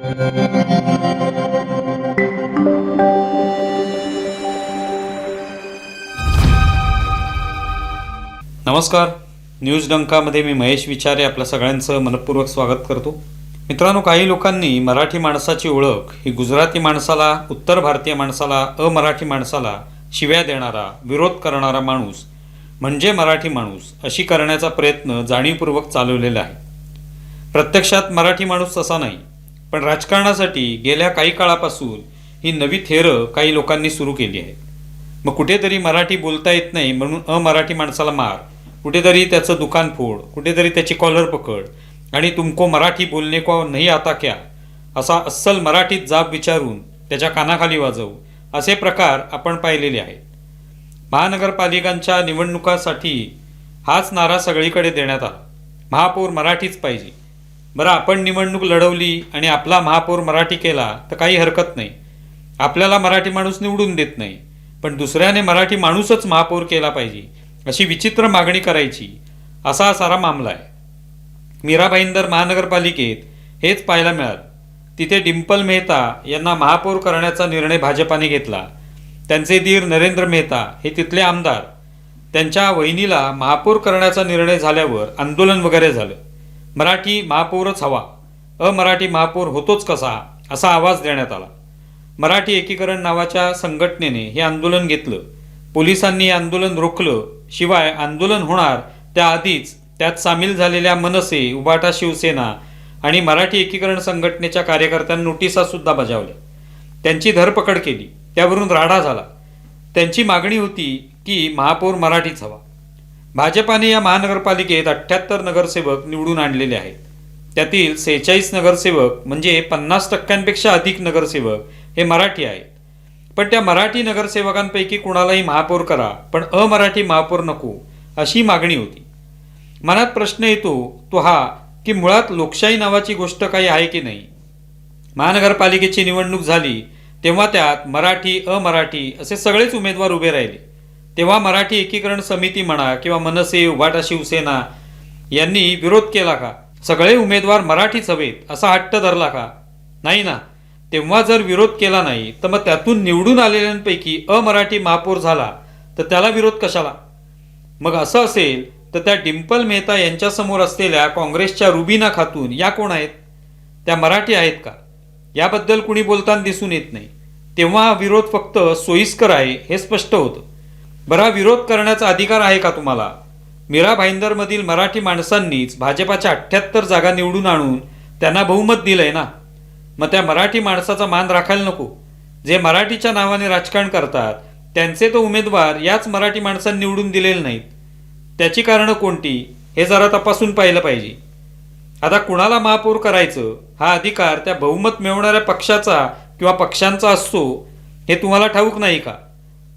नमस्कार, न्यूज डंकामध्ये मी महेश विचारे आपल्या सगळ्यांचं मनपूर्वक स्वागत करतो. मित्रांनो, काही लोकांनी मराठी माणसाची ओळख ही गुजराती माणसाला, उत्तर भारतीय माणसाला, अमराठी माणसाला शिव्या देणारा, विरोध करणारा माणूस म्हणजे मराठी माणूस अशी करण्याचा प्रयत्न जाणीवपूर्वक चालवलेला आहे. प्रत्यक्षात मराठी माणूस तसा नाही, पण राजकारणासाठी गेल्या काही काळापासून ही नवी थेरं काही लोकांनी सुरू केली आहे. मग कुठेतरी मराठी बोलता येत नाही म्हणून अमराठी माणसाला मार, कुठेतरी त्याचं दुकान फोड, कुठेतरी त्याची कॉलर पकड आणि तुमको मराठी बोलणे को नाही आता क्या असा अस्सल मराठीत जाब विचारून त्याच्या कानाखाली वाजवू असे प्रकार आपण पाहिलेले आहेत. महानगरपालिकांच्या निवडणुकासाठी हाच नारा सगळीकडे देण्यात आला, महापौर मराठीच पाहिजे. बरं, आपण निवडणूक लढवली आणि आपला महापौर मराठी केला तर काही हरकत नाही, आपल्याला मराठी माणूस निवडून देत नाही, पण दुसऱ्याने मराठी माणूसच महापौर केला पाहिजे अशी विचित्र मागणी करायची, असा सारा मामला आहे. मीरा भाईंदर महानगरपालिकेत हेच पाहायला मिळालं. तिथे डिंपल मेहता यांना महापौर करण्याचा निर्णय भाजपाने घेतला. त्यांचे दीर नरेंद्र मेहता हे तिथले आमदार, त्यांच्या वहिनीला महापौर करण्याचा निर्णय झाल्यावर आंदोलन वगैरे झालं. मराठी महापौरच हवा, अमराठी महापौर होतोच कसा असा आवाज देण्यात आला. मराठी एकीकरण नावाच्या संघटनेने हे आंदोलन घेतलं. पोलिसांनी आंदोलन रोखलं. शिवाय आंदोलन होणार त्याआधीच त्यात सामील झालेल्या मनसे, उबाटा शिवसेना आणि मराठी एकीकरण संघटनेच्या कार्यकर्त्यांना नोटिसा सुद्धा बजावल्या. त्यांची धरपकड केली. त्यावरून राडा झाला. त्यांची मागणी होती की महापौर मराठीच हवा. भाजपाने या महानगरपालिकेत 78 नगरसेवक निवडून आणलेले आहेत. त्यातील 46 नगरसेवक म्हणजे 50% अधिक नगरसेवक हे मराठी आहेत. पण त्या मराठी नगरसेवकांपैकी कुणालाही महापौर करा, पण अमराठी महापौर नको अशी मागणी होती. मनात प्रश्न येतो तो हा की मुळात लोकशाही नावाची गोष्ट काही आहे की नाही. महानगरपालिकेची निवडणूक झाली तेव्हा त्यात मराठी, अमराठी असे सगळेच उमेदवार उभे राहिले. तेव्हा मराठी एकीकरण समिती म्हणा किंवा मनसे, उबाटा शिवसेना यांनी विरोध केला का? सगळे उमेदवार मराठीच हवेत असा हट्ट धरला का? नाही ना. तेव्हा जर विरोध केला नाही तर मग त्यातून निवडून आलेल्यांपैकी अमराठी महापौर झाला तर त्याला विरोध कशाला? मग असं असेल तर त्या डिंपल मेहता यांच्यासमोर असलेल्या काँग्रेसच्या रुबीना खातून या कोण आहेत? त्या मराठी आहेत का? याबद्दल कुणी बोलताना दिसून येत नाही. तेव्हा हा विरोध फक्त सोयीस्कर आहे हे स्पष्ट होतं. बरा, विरोध करण्याचा अधिकार आहे का तुम्हाला? मीरा भाईंदरमधील मराठी माणसांनीच भाजपाच्या 78 जागा निवडून आणून त्यांना बहुमत दिलंय ना. मग त्या मराठी माणसाचा मान राखायला नको? जे मराठीच्या नावाने राजकारण करतात त्यांचे तो उमेदवार याच मराठी माणसांनी निवडून दिलेले नाहीत. त्याची कारणं कोणती हे जरा तपासून पाहिलं पाहिजे. आता कुणाला महापौर करायचं हा अधिकार त्या बहुमत मिळवणाऱ्या पक्षाचा किंवा पक्षांचा असतो हे तुम्हाला ठाऊक नाही का?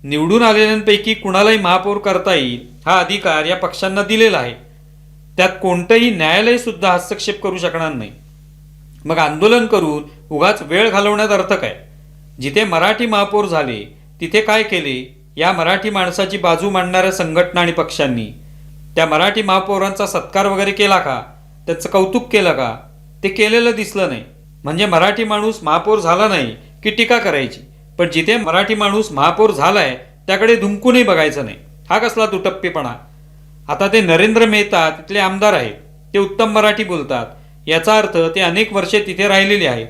निवडून आलेल्यांपैकी कुणालाही महापौर करता येईल हा अधिकार या पक्षांना दिलेला आहे. त्यात कोणतंही न्यायालय सुद्धा हस्तक्षेप करू शकणार नाही. मग आंदोलन करून उगाच वेळ घालवण्यात अर्थ काय? जिथे मराठी महापौर झाले तिथे काय केले? या मराठी माणसाची बाजू मांडणाऱ्या संघटना आणि पक्षांनी त्या मराठी महापौरांचा सत्कार वगैरे केला का? त्याचं कौतुक केलं का? ते केलेलं दिसलं नाही. म्हणजे मराठी माणूस महापौर झाला नाही की टीका करायची, पण जिथे मराठी माणूस महापौर झालाय त्याकडे धुमकूनही बघायचं नाही. हा कसला दुटप्पीपणा? आता ते नरेंद्र मेहता तिथले आमदार आहेत, ते उत्तम मराठी बोलतात, याचा अर्थ ते अनेक वर्षे तिथे राहिलेले आहेत,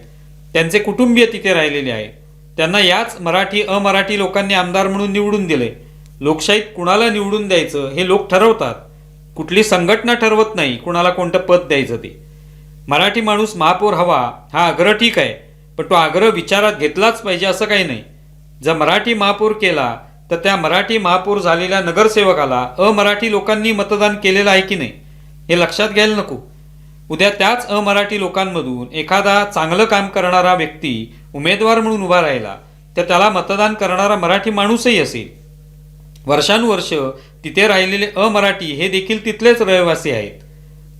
त्यांचे कुटुंबीय तिथे राहिलेले आहेत, त्यांना याच मराठी अमराठी लोकांनी आमदार म्हणून निवडून दिले. लोकशाहीत कुणाला निवडून द्यायचं हे लोक ठरवतात, कुठली संघटना ठरवत नाही कुणाला कोणतं पद द्यायचं ते. मराठी माणूस महापौर हवा हा आग्रह ठीक आहे, पण तो आग्रह विचारात घेतलाच पाहिजे असं काही नाही. जर मराठी महापौर केला तर त्या मराठी महापौर झालेल्या नगरसेवकाला अमराठी लोकांनी मतदान केलेलं आहे की नाही हे लक्षात घ्यायला नको. उद्या त्याच अमराठी लोकांमधून एखादा चांगलं काम करणारा व्यक्ती उमेदवार म्हणून उभा राहिला तर त्याला मतदान करणारा मराठी माणूसही असेल. वर्षानुवर्ष तिथे राहिलेले अमराठी हे देखील तिथलेच रहिवासी आहेत.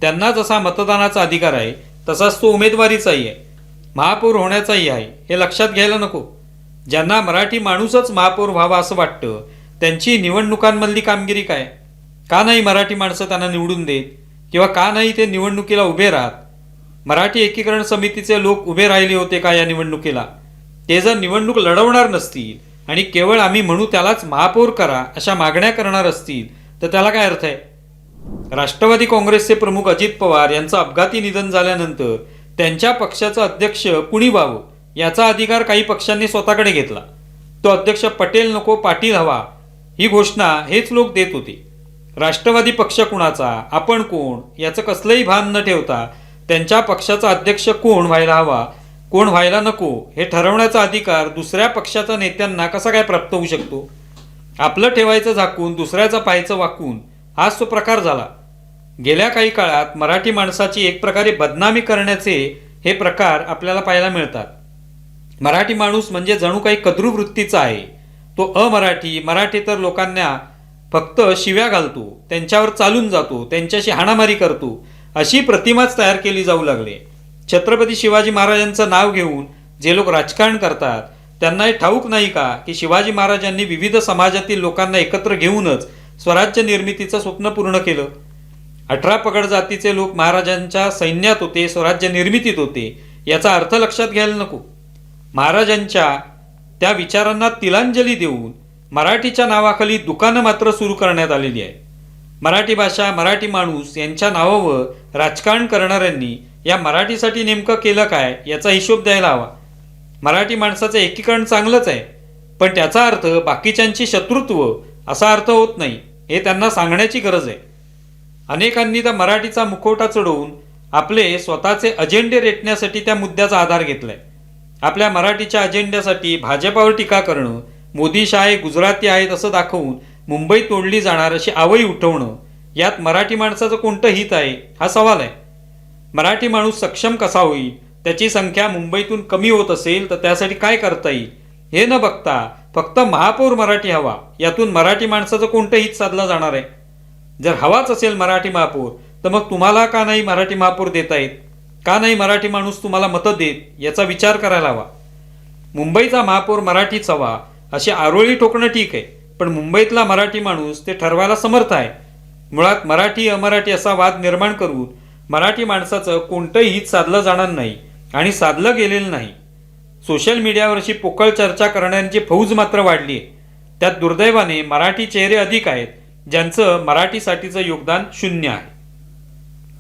त्यांना जसा मतदानाचा अधिकार आहे तसाच तो उमेदवारीचाही आहे, महापौर होण्याचाही आहे, हे लक्षात घ्यायला नको. ज्यांना मराठी माणूसच महापौर व्हावा असं वाटतं त्यांची निवडणुकांमधली कामगिरी काय? का नाही मराठी माणसं त्यांना निवडून देत किंवा का नाही ते निवडणुकीला उभे राहत? मराठी एकीकरण समितीचे लोक उभे राहिले होते का या निवडणुकीला? ते जर निवडणूक लढवणार नसतील आणि केवळ आम्ही म्हणू त्यालाच महापौर करा अशा मागण्या करणार असतील तर त्याला काय अर्थ आहे? राष्ट्रवादी काँग्रेसचे प्रमुख अजित पवार यांचं अपघाती निधन झाल्यानंतर त्यांच्या पक्षाचं अध्यक्ष कुणी व्हावं याचा अधिकार काही पक्षांनी स्वतःकडे घेतला. तो अध्यक्ष पटेल नको पाटील हवा ही घोषणा हेच लोक देत होते. राष्ट्रवादी पक्ष कुणाचा, आपण कोण याचं कसलंही भान न ठेवता त्यांच्या पक्षाचा अध्यक्ष कोण व्हायला हवा, कोण व्हायला नको हे ठरवण्याचा अधिकार दुसऱ्या पक्षाच्या नेत्यांना कसा काय प्राप्त होऊ शकतो? आपलं ठेवायचं झाकून दुसऱ्याचं पाहायचं वाकून हाच तो प्रकार झाला. गेल्या काही काळात मराठी माणसाची एक प्रकारे बदनामी करण्याचे हे प्रकार आपल्याला पाहायला मिळतात. मराठी माणूस म्हणजे जणू काही कद्रू वृत्तीचा आहे. तो अमराठी मराठीतर लोकांना फक्त शिव्या घालतो, त्यांच्यावर चालून जातो, त्यांच्याशी हाणामारी करतो अशी प्रतिमाच तयार केली जाऊ लागली. छत्रपती शिवाजी महाराजांचं नाव घेऊन जे लोक राजकारण करतात त्यांना हे ठाऊक नाही का की शिवाजी महाराजांनी विविध समाजातील लोकांना एकत्र घेऊनच स्वराज्य निर्मितीचं स्वप्न पूर्ण केलं. 18 पगड जातीचे लोक महाराजांच्या सैन्यात होते, स्वराज्य निर्मितीत होते. याचा अर्थ लक्षात घ्यायला नको. महाराजांच्या त्या विचारांना तिलांजली देऊन मराठीच्या नावाखाली दुकानं मात्र सुरू करण्यात आलेली आहे. मराठी भाषा मराठी माणूस यांच्या नावावर राजकारण करणाऱ्यांनी या मराठीसाठी नेमकं केलं काय याचा हिशोब द्यायला हवा. मराठी माणसाचं एकीकरण चांगलंच आहे, पण त्याचा अर्थ बाकीच्यांची शत्रुत्व असा अर्थ होत नाही हे त्यांना सांगण्याची गरज आहे. अनेकांनी त्या मराठीचा मुखवटा चढवून आपले स्वतःचे अजेंडे रेटण्यासाठी त्या मुद्द्याचा आधार घेतलाय. आपल्या मराठीच्या अजेंड्यासाठी भाजपावर टीका करणं, मोदीशाह आहे गुजराती आहेत असं दाखवून मुंबई तोडली जाणार अशी आवई उठवणं यात मराठी माणसाचं कोणतं हित आहे हा सवाल आहे. मराठी माणूस सक्षम कसा होईल, त्याची संख्या मुंबईतून कमी होत असेल तर त्यासाठी काय करता येईल हे न बघता फक्त महापौर मराठी हवा यातून मराठी माणसाचं कोणतं हित साधलं जाणार आहे? जर हवाच असेल मराठी महापौर तर मग तुम्हाला का नाही मराठी महापौर देता येत? का नाही मराठी माणूस तुम्हाला मतं देत याचा विचार करायला हवा. मुंबईचा महापौर मराठीच हवा अशी आरोळी ठोकणं ठीक आहे, पण मुंबईतला मराठी माणूस ते ठरवायला समर्थ आहे. मुळात मराठी अमराठी असा वाद निर्माण करून मराठी माणसाचं कोणतंही हित साधलं जाणार नाही आणि साधलं गेलेलं नाही. सोशल मीडियावर अशी पोकळ चर्चा करणाऱ्यांची फौज मात्र वाढली आहे. त्यात दुर्दैवाने मराठी चेहरे अधिक आहेत ज्यांचं मराठीसाठीचं योगदान शून्य आहे.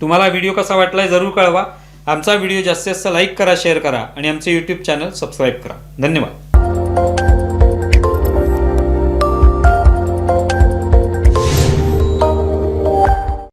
तुम्हाला व्हिडिओ कसा वाटलाय जरूर कळवा. आमचा व्हिडिओ जास्तीत जास्त लाईक करा, शेअर करा आणि आमचे यूट्यूब चॅनल सबस्क्राईब करा. धन्यवाद.